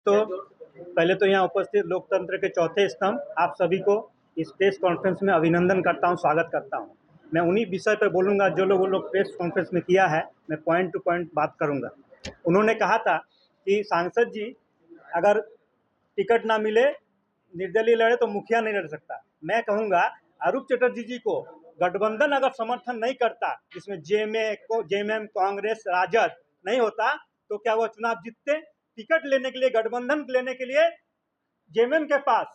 तो पहले तो यहाँ उपस्थित लोकतंत्र के चौथे स्तंभ आप सभी को इस प्रेस कॉन्फ्रेंस में अभिनंदन करता हूँ, स्वागत करता हूँ। मैं उन्हीं विषय पर बोलूँगा जो लोग प्रेस कॉन्फ्रेंस में किया है। मैं पॉइंट टू पॉइंट बात करूँगा। उन्होंने कहा था कि सांसद जी अगर टिकट ना मिले, निर्दलीय लड़े तो मुखिया नहीं लड़ सकता। मैं कहूँगा अरूप चटर्जी जी को गठबंधन अगर समर्थन नहीं करता, जिसमें जेएमएम, कांग्रेस, राजद नहीं होता, तो क्या वो चुनाव जीतते? टिकट लेने के लिए, गठबंधन लेने के लिए जेएमएम के पास,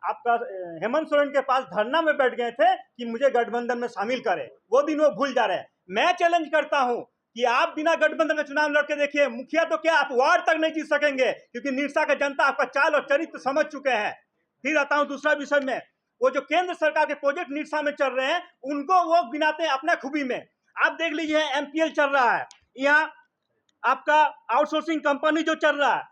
आपका हेमंत सोरेन के पास धरना में बैठ गए थे कि मुझे गठबंधन में शामिल करें। वो दिन वो भूल जा रहे हैं। मैं चैलेंज करता हूं कि आप बिना गठबंधन का चुनाव लड़के देखिए, मुखिया तो क्या, आप वार्ड तक नहीं जीत सकेंगे, क्योंकि निरसा का जनता आपका चाल और चरित्र समझ चुके हैं। फिर आता हूं दूसरा विषय में, वो जो केंद्र सरकार के प्रोजेक्ट निरसा में चल रहे हैं, उनको वो गिनाते हैं अपने खूबी में। आप देख लीजिए, एमपीएल चल रहा है, यहाँ आपका आउटसोर्सिंग कंपनी जो चल रहा है,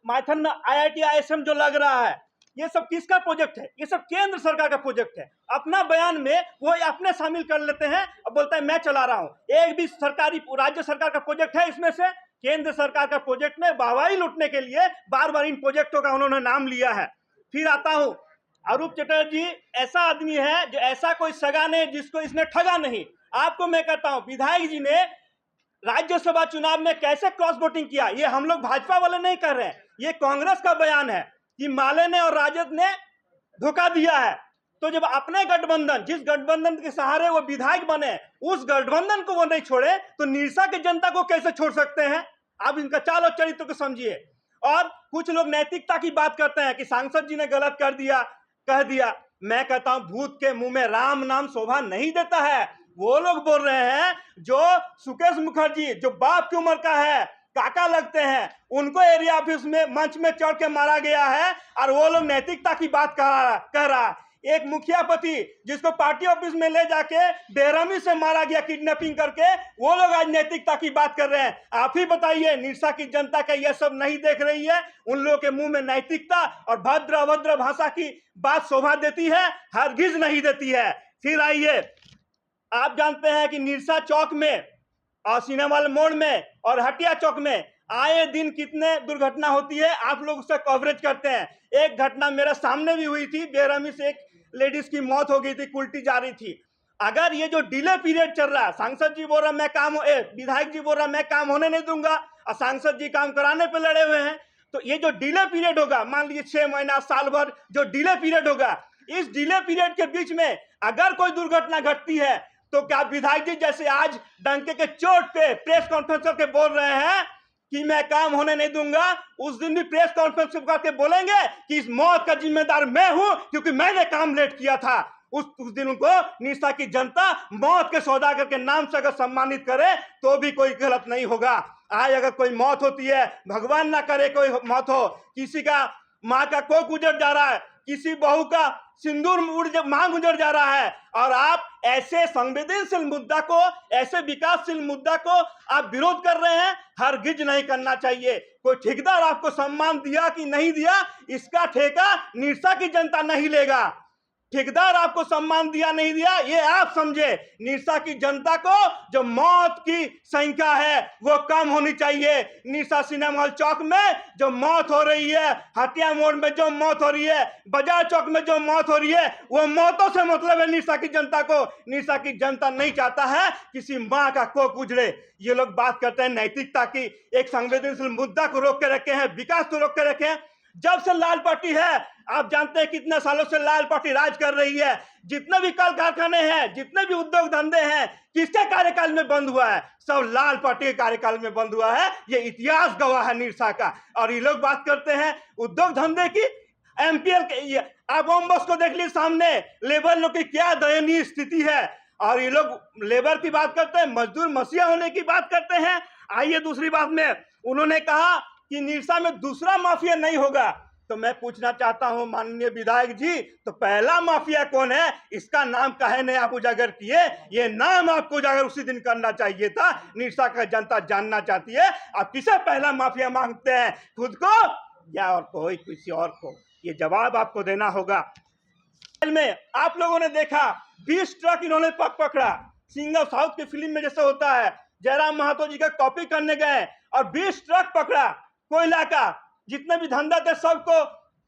माइथन में आईआईटी आईएसएम जो लग रहा है, ये सब किसका प्रोजेक्ट है? ये सब केंद्र सरकार का प्रोजेक्ट है। अपना बयान में वो अपने शामिल कर लेते हैं और बोलता है मैं चला रहा हूं। एक भी सरकारी राज्य सरकार का प्रोजेक्ट है इसमें से? केंद्र सरकार का प्रोजेक्ट में वाहवाही लूटने के लिए बार बार इन प्रोजेक्टों का उन्होंने नाम लिया है। फिर आता हूं, अरूप चटर्जी ऐसा आदमी है जो ऐसा कोई सगा नहीं जिसको इसने ठगा नहीं। आपको मैं कहता हूं, विधायक जी ने राज्यसभा चुनाव में कैसे क्रॉस वोटिंग किया, ये हम लोग भाजपा वाले नहीं कर रहे हैं, ये कांग्रेस का बयान है कि माले ने और राजद ने धोखा दिया है। तो जब अपने गठबंधन, जिस गठबंधन के सहारे वो विधायक बने, उस गठबंधन को वो नहीं छोड़े, तो निरसा की जनता को कैसे छोड़ सकते हैं? आप इनका चाल और चरित्र को समझिए। और कुछ लोग नैतिकता की बात करते हैं कि सांसद जी ने गलत कर दिया, कह दिया। मैं कहता हूं, भूत के मुंह में राम नाम शोभा नहीं देता है। वो लोग बोल रहे हैं जो सुकेश मुखर्जी, जो बाप की उम्र का है, काका लगते हैं, उनको एरिया ऑफिस में मंच में चढ़ के मारा गया है, और वो लोग नैतिकता की बात कह रहा। एक मुखिया पति जिसको पार्टी ऑफिस में ले जाके बेरहमी से मारा गया, किडनैपिंग करके, वो लोग आज नैतिकता की बात कर रहे हैं। आप ही बताइए, निरसा की जनता का यह सब नहीं देख रही है? उन लोगों के मुंह में नैतिकता और भद्र अभद्र भाषा की बात शोभा देती है? हरगिज नहीं देती है। फिर आइए, आप जानते हैं कि निरसा चौक में और सिनेमा मोड़ में और हटिया चौक में आए दिन कितने दुर्घटना होती है, आप लोग उसका कवरेज करते हैं। एक घटना मेरे सामने भी हुई थी, बेरहमी से एक लेडीज की मौत हो गई थी, उल्टी जा रही थी। अगर ये जो डिले पीरियड चल रहा है, सांसद जी बोल रहा मैं काम, विधायक जी बोल रहा मैं काम होने नहीं दूंगा, और सांसद जी काम कराने पे लड़े हुए हैं, तो ये जो डिले पीरियड होगा, मान लीजिए 6 महीना, साल भर जो डिले पीरियड होगा, इस डिले पीरियड के बीच में अगर कोई दुर्घटना घटती है, तो क्या विधायक जी जैसे आज डंके के चोट पे प्रेस कॉन्फ्रेंस करके बोल रहे हैं कि मैं काम होने नहीं दूंगा, उस दिन भी प्रेस कॉन्फ्रेंस करके बोलेंगे कि इस मौत का जिम्मेदार मैं हूं, क्योंकि मैंने काम लेट किया था। उस दिन उनको निरसा की जनता मौत के सौदागर के नाम से अगर सम्मानित करे तो भी कोई गलत नहीं होगा। आज अगर कोई मौत होती है, भगवान ना करे कोई मौत हो, किसी का माँ का कोख उजड़ जा रहा है, किसी बहू का सिंदूर मांग उजड़ जा रहा है, और आप ऐसे संवेदनशील मुद्दा को, ऐसे विकासशील मुद्दा को आप विरोध कर रहे हैं। हरगिज नहीं करना चाहिए। कोई ठेकेदार आपको सम्मान दिया कि नहीं दिया, इसका ठेका निरसा की जनता नहीं लेगा। ठेकेदार आपको सम्मान दिया नहीं दिया, ये आप समझे। निरसा की जनता को जो मौत की संख्या है वो कम होनी चाहिए। निरसा सिनेमा हॉल चौक में जो मौत हो रही है, हटिया मोड़ में जो मौत हो रही है, बाजार चौक में जो मौत हो रही है, वो मौतों से मतलब है निरसा की जनता को। निरसा की जनता नहीं चाहता है किसी माँ का कोख उजड़े। ये लोग बात करते हैं नैतिकता की, एक संवेदनशील मुद्दा को रोक के रखे हैं, विकास को रोक के रखे हैं। जब से लाल पार्टी है, आप जानते हैं कितने सालों से लाल पार्टी राज कर रही है। जितने भी कल कारखाने हैं, जितने भी उद्योग धंधे हैं, किसके कार्यकाल में बंद हुआ है? सब लाल पार्टी के कार्यकाल में बंद हुआ है। ये इतिहास गवाह है निरसा का। और ये लोग बात करते हैं उद्योग धंधे की, एमपीएल के। आप बॉम्बस को देख लीजिए, सामने लेबर लोग की क्या दयनीय स्थिति है, और ये लोग लेबर की बात करते हैं, मजदूर मसीहा होने की बात करते हैं। आइए दूसरी बात में, उन्होंने कहा कि निरसा में दूसरा माफिया नहीं होगा। तो मैं पूछना चाहता हूं माननीय विधायक जी, तो पहला माफिया कौन है, इसका नाम काहे नहीं आप उजागर किए? ये नाम आपको उजागर उसी दिन करना चाहिए था। निरसा का जनता जानना चाहती है आप किसे पहला माफिया मांगते हैं, खुद को या और कोई किसी और को? ये जवाब आपको देना होगा। में आप लोगों ने देखा 20 ट्रक इन्होंने पकड़ा, सिंगल साउथ की फिल्म में जैसे होता है, जयराम महतो जी का कॉपी करने गए और 20 ट्रक पकड़ा कोयला का। जितने भी धंधा थे सबको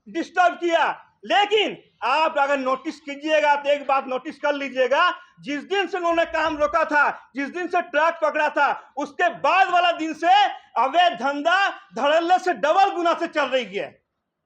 डिस्टर्ब किया। लेकिन आप अगर नोटिस कीजिएगा तो एक बात नोटिस कर लीजिएगा, जिस दिन से उन्होंने काम रोका था, जिस दिन से ट्रक पकड़ा था, उसके बाद वाला दिन से अवैध धंधा धड़ल्ले से डबल गुना से चल रही है।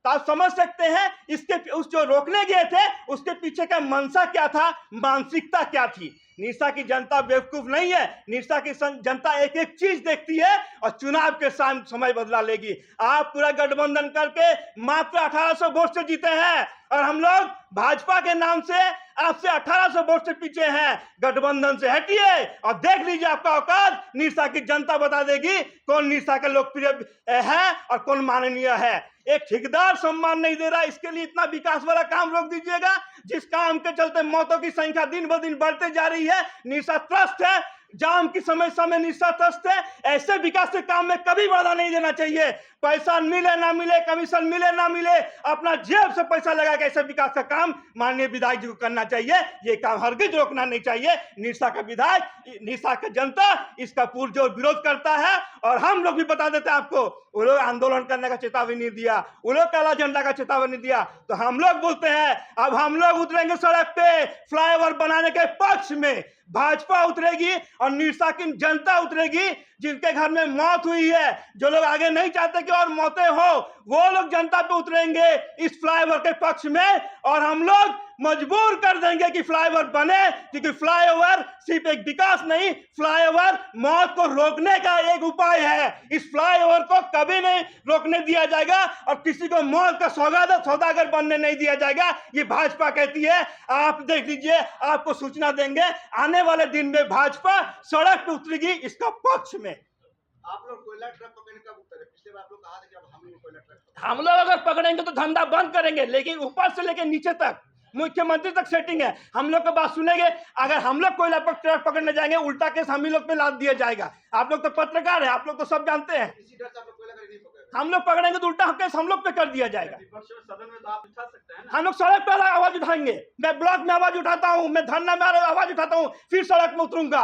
तो आप समझ सकते हैं इसके उस जो रोकने गए थे उसके पीछे का मंशा क्या था, मानसिकता क्या थी। निशा की जनता बेवकूफ नहीं है। निशा की जनता एक एक चीज देखती है और चुनाव के समय बदला लेगी। आप पूरा गठबंधन करके मात्र 1800 वोट से जीते हैं और हम लोग भाजपा के नाम से आपसे 1800 वोट से पीछे हैं। गठबंधन से हटिए और देख लीजिए आपका औकात। निशा की जनता बता देगी कौन निशा का लोकप्रिय है और कौन माननीय है। एक ठेकेदार सम्मान नहीं दे रहा, इसके लिए इतना विकास वाला काम रोक दीजिएगा जिस काम के चलते मौतों की संख्या दिन ब दिन बढ़ते जा रही है। निशा त्रस्त है, जाम की समस्या में निशा त्रस्त है। ऐसे विकास के काम में कभी बाधा नहीं देना चाहिए। पैसा मिले ना मिले, कमीशन मिले ना मिले, अपना जेब से पैसा लगा के ऐसे विकास का काम माननीय विधायक जी को करना चाहिए। ये काम हरगिज रोकना नहीं चाहिए। निशा का विधायक, निशा का जनता इसका पुरजोर विरोध करता है और हम लोग भी बता देते हैं आपको। वो लोग आंदोलन करने का चेतावनी नहीं दिया, वो लोग काला झंडा का चेतावनी दिया, तो हम लोग बोलते हैं अब हम लोग उतरेंगे सड़क पे फ्लाईओवर बनाने के पक्ष में। भाजपा उतरेगी और निशा की जनता उतरेगी। जिनके घर में मौत हुई है, जो लोग आगे नहीं चाहते कि और मौतें हो, वो लोग जनता पे उतरेंगे इस फ्लाईओवर के पक्ष में और हम लोग मजबूर कर देंगे कि फ्लाईओवर बने। क्योंकि फ्लाईओवर सिर्फ एक विकास नहीं, फ्लाईओवर मौत को रोकने का एक उपाय है। इस फ्लाईओवर को कभी नहीं रोकने दिया जाएगा और किसी को मौत का सौदागर बनने नहीं दिया जाएगा। ये भाजपा कहती है। आप देख लीजिए, आपको सूचना देंगे आने वाले दिन में भाजपा सड़क पर उतरेगी इसका पक्ष में। आप लोग कोयला ट्रक पकड़ने कब उतरे? पिछले बार आप लोग कहा था कि अब हम लोग कोयला ट्रक हम लोग अगर पकड़ेंगे तो धंधा बंद करेंगे, लेकिन ऊपर से लेकर नीचे तक मुख्यमंत्री तक सेटिंग है। हम लोग की बात सुनेंगे। अगर हम लोग कोयला पर ट्रक पकड़ने जाएंगे, उल्टा केस हम ही लोग पे लाद दिया जाएगा। आप लोग तो पत्रकार है, आप लोग तो सब जानते हैं। इसी डर से आप लोग कोयला नहीं पकड़। हम लोग पकड़ेंगे तो उल्टा केस हम लोग पे कर दिया जाएगा। विपक्ष में सदन में तो आप उठा सकते हैं ना। हम लोग सड़क पर आवाज उठाएंगे। मैं ब्लॉक में आवाज उठाता हूँ, मैं धरना में आवाज उठाता हूँ, फिर सड़क में उतरूंगा।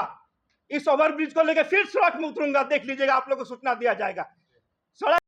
इस ओवरब्रिज को लेकर फिर सड़क में उतरूंगा। देख लीजिएगा, आप लोग को सूचना दिया जाएगा। सड़क